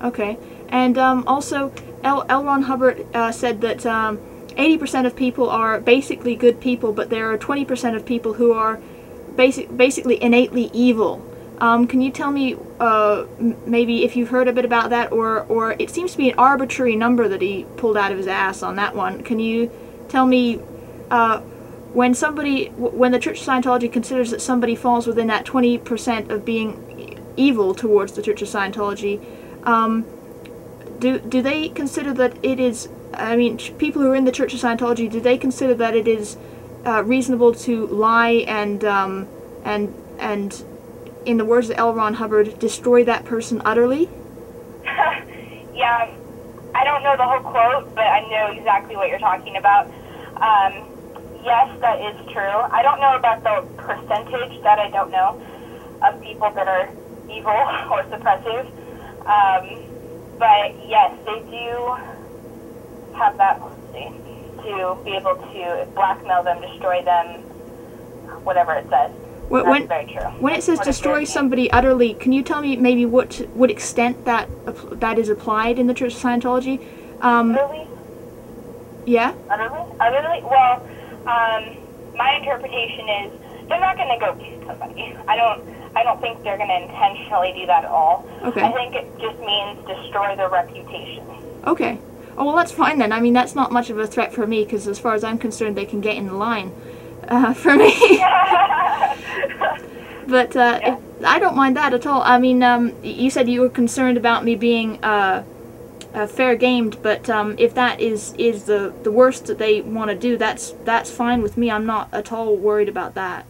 Okay. And also, L. Ron Hubbard said that 80% of people are basically good people, but there are 20% of people who are basically innately evil. Can you tell me maybe if you've heard a bit about that, or it seems to be an arbitrary number that he pulled out of his ass on that one. Can you tell me when the Church of Scientology considers that somebody falls within that 20% of being evil towards the Church of Scientology, do they consider that it is, I mean, people who are in the Church of Scientology, do they consider that it is reasonable to lie and in the words of L. Ron Hubbard, destroy that person utterly? Yeah, I don't know the whole quote, but I know exactly what you're talking about. Yes, that is true. I don't know about the percentage, that I don't know, of people that are evil or suppressive. But yes, they do have that policy to be able to blackmail them, destroy them, whatever it says. That's very true. When it says destroy somebody utterly, can you tell me maybe what extent that is applied in the Church of Scientology? Utterly? Yeah? Utterly? Well, my interpretation is they're not going to go kill somebody. I don't think they're going to intentionally do that at all. Okay. I think it just means destroy their reputation. Okay. Oh, well, that's fine then. I mean, that's not much of a threat for me, because as far as I'm concerned, they can get in line for me. But yeah. I don't mind that at all. I mean, you said you were concerned about me being fair gamed, but if that is the worst that they want to do, that's fine with me. I'm not at all worried about that.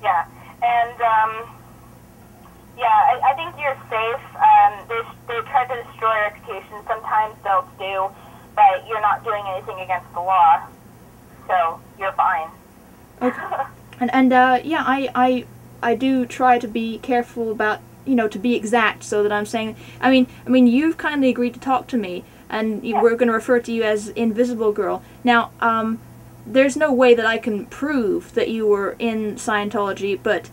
Yeah, and yeah, I think you're safe. They try to destroy your reputation. Sometimes they'll do, but you're not doing anything against the law, so you're fine. Okay. And yeah, I do try to be careful about, to be exact, so that I'm saying, I mean, you've kindly agreed to talk to me, and we're going to refer to you as Invisible Girl. Now, there's no way that I can prove that you were in Scientology, but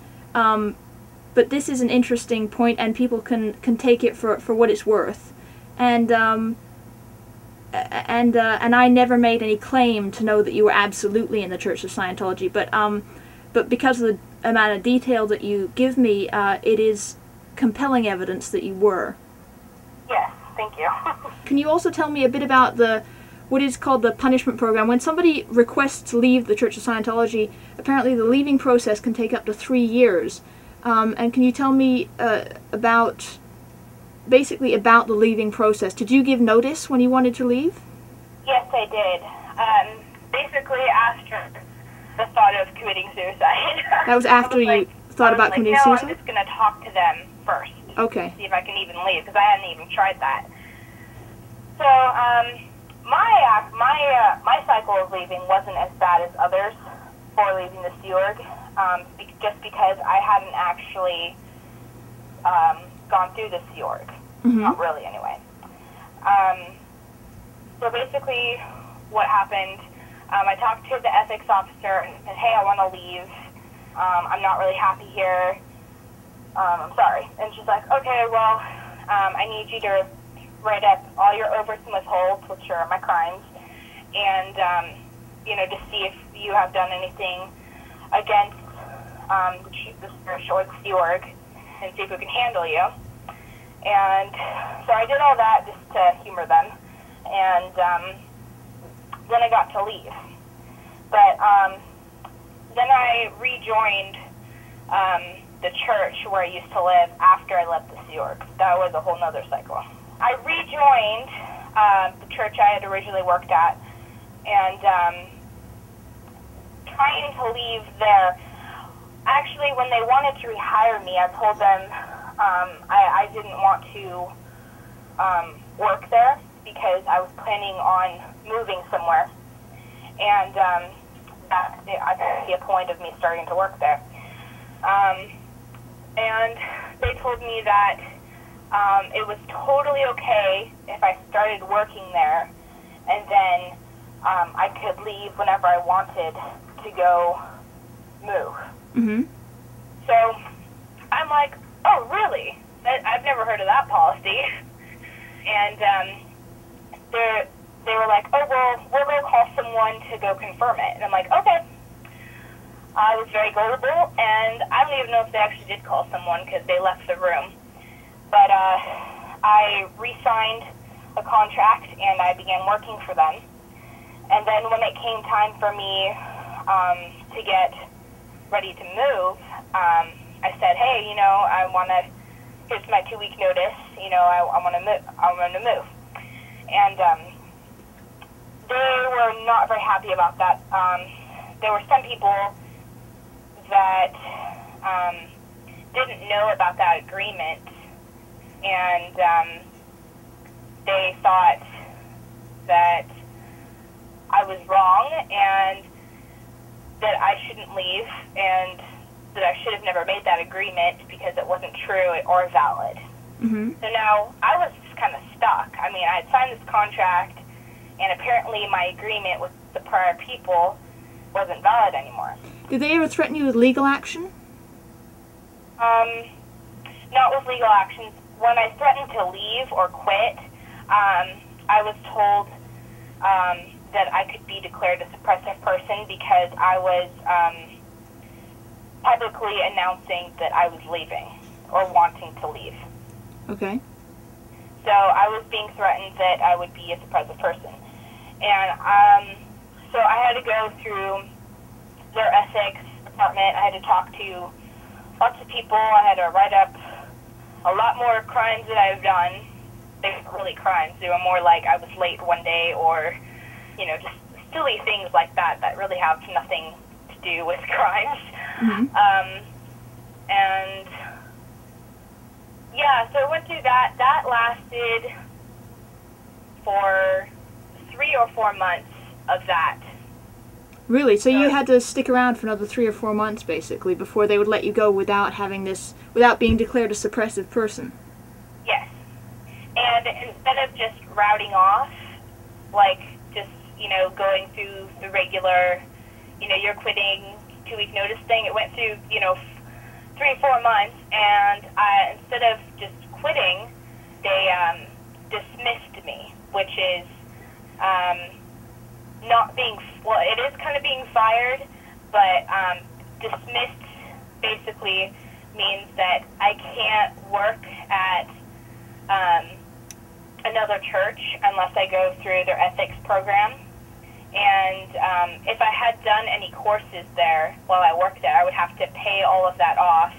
this is an interesting point, and people can take it for what it's worth. And I never made any claim to know that you were absolutely in the Church of Scientology, but because of the amount of detail that you give me, it is compelling evidence that you were. Yes, thank you. Can you also tell me a bit about what is called the punishment program? When somebody requests to leave the Church of Scientology, apparently the leaving process can take up to 3 years. And can you tell me basically about the leaving process? Did you give notice when you wanted to leave? Yes, I did. Basically after the thought of committing suicide. That was after you thought about committing suicide? I'm just going to talk to them first. Okay. See if I can even leave, because I hadn't even tried that. So, my cycle of leaving wasn't as bad as others for leaving the Sea Org, just because I hadn't actually gone through the Sea Org. Mm-hmm. Not really, anyway. So basically, what happened, I talked to the ethics officer and said, hey, I want to leave. I'm not really happy here. I'm sorry. And she's like, okay, well, I need you to write up all your overs and withholds, which are my crimes, and, to see if you have done anything against the Church or the Sea Org, and see if we can handle you. And so I did all that just to humor them, and then I got to leave. But then I rejoined the church where I used to live after I left the Sea Org. That was a whole nother cycle. I rejoined the church I had originally worked at, and trying to leave there. Actually, when they wanted to rehire me, I told them I didn't want to work there because I was planning on moving somewhere, and that I could see a point of me starting to work there. And they told me that it was totally okay if I started working there, and then I could leave whenever I wanted to go move. Mm-hmm. So I'm like, oh, really? I've never heard of that policy. And they were like, oh, well, we'll go call someone to go confirm it. And I'm like, okay. I was very gullible, and I don't even know if they actually did call someone because they left the room. But I re-signed a contract, and I began working for them. And then when it came time for me to get ready to move, I said, hey, you know, I want to, here's my 2-week notice, you know, I want to move. And they were not very happy about that. There were some people that didn't know about that agreement, and they thought that I was wrong and that I shouldn't leave and that I should have never made that agreement because it wasn't true or valid. Mm-hmm. So now I was just kind of stuck. I mean, I had signed this contract, and apparently my agreement with the prior people wasn't valid anymore. Did they ever threaten you with legal action? Not with legal actions. When I threatened to leave or quit, I was told that I could be declared a suppressive person because I was publicly announcing that I was leaving or wanting to leave. Okay. So I was being threatened that I would be a suppressive person. And so I had to go through their ethics department. I had to talk to lots of people. I had to write up a lot more crimes that I've done. They weren't really crimes. They were more like I was late one day or, you know, just silly things like that that really have nothing to do with crimes. Mm-hmm. And, yeah, so I went through that. That lasted for 3 or 4 months of that. Really? So you had to stick around for another 3 or 4 months, basically, before they would let you go without having this, without being declared a suppressive person? Yes. And instead of just routing off, like just, you know, going through the regular, you know, you're quitting 2-week notice thing, it went through, you know, 3 or 4 months, and instead of just quitting, they dismissed me, which is not being, well, it is kind of being fired, but dismissed basically means that I can't work at another church unless I go through their ethics program. And if I had done any courses there while I worked there, I would have to pay all of that off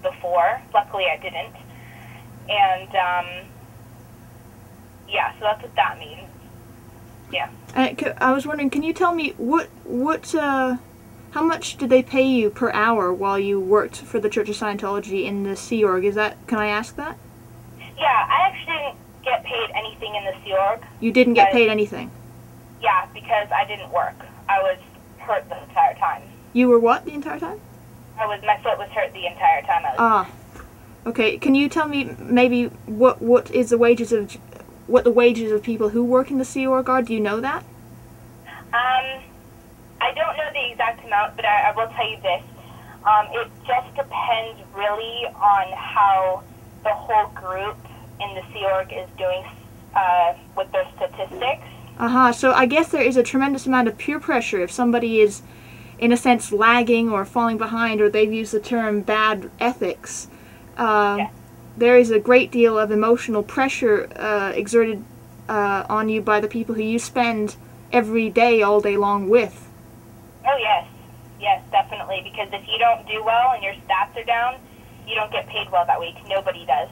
before. Luckily, I didn't. And, yeah, so that's what that means. Yeah. I was wondering, can you tell me how much did they pay you per hour while you worked for the Church of Scientology in the Sea Org? Can I ask that? Yeah, I actually didn't get paid anything in the Sea Org. You didn't get paid anything? Yeah, because I didn't work. I was hurt the entire time. You were what the entire time? My foot was hurt the entire time I was. Okay. Can you tell me maybe what the wages of people who work in the Sea Org are? Do you know that? I don't know the exact amount, but I will tell you this. It just depends really on how the whole group in the Sea Org is doing with their statistics. So I guess there is a tremendous amount of peer pressure if somebody is, in a sense, lagging or falling behind, or they've used the term bad ethics. Yes. There is a great deal of emotional pressure exerted on you by the people who you spend every day, all day long with. Oh, yes. Yes, definitely. Because if you don't do well and your stats are down, you don't get paid well that week. Nobody does.